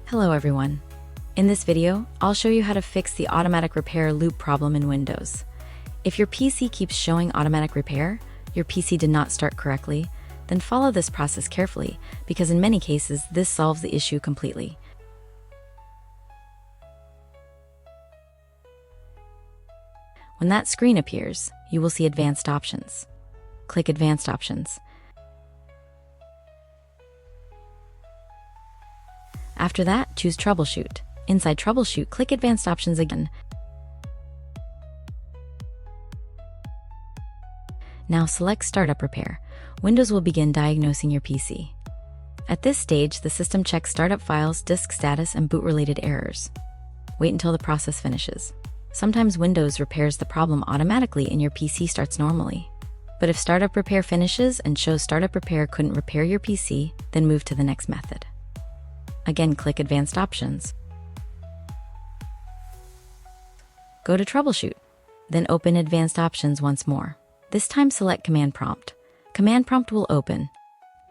Hello everyone. In this video, I'll show you how to fix the automatic repair loop problem in Windows. If your PC keeps showing automatic repair, your PC did not start correctly, then follow this process carefully, because in many cases, this solves the issue completely. When that screen appears, you will see Advanced Options. Click Advanced Options. After that, choose Troubleshoot. Inside Troubleshoot, click Advanced Options again. Now select Startup Repair. Windows will begin diagnosing your PC. At this stage, the system checks startup files, disk status, and boot-related errors. Wait until the process finishes. Sometimes Windows repairs the problem automatically and your PC starts normally. But if Startup Repair finishes and shows Startup Repair couldn't repair your PC, then move to the next method. Again, click Advanced Options. Go to Troubleshoot, then open Advanced Options once more. This time select Command Prompt. Command Prompt will open.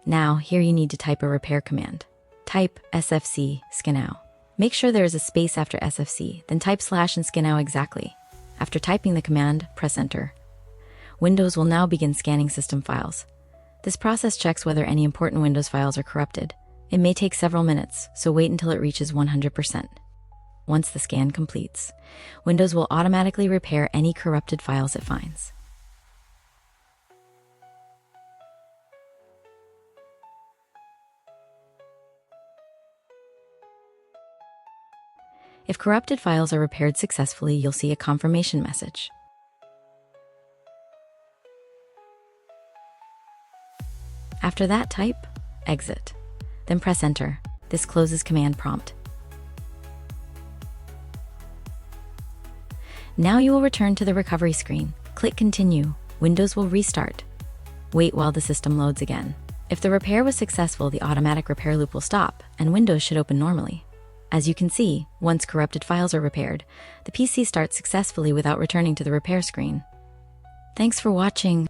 Now, here you need to type a repair command. Type sfc scannow. Make sure there is a space after sfc, then type / and scannow exactly. After typing the command, press Enter. Windows will now begin scanning system files. This process checks whether any important Windows files are corrupted. It may take several minutes, so wait until it reaches 100%. Once the scan completes, Windows will automatically repair any corrupted files it finds. If corrupted files are repaired successfully, you'll see a confirmation message. After that, type Exit. Then press Enter. This closes Command Prompt. Now you will return to the recovery screen. Click Continue. Windows will restart. Wait while the system loads again. If the repair was successful, the automatic repair loop will stop, and Windows should open normally. As you can see, once corrupted files are repaired, the PC starts successfully without returning to the repair screen. Thanks for watching.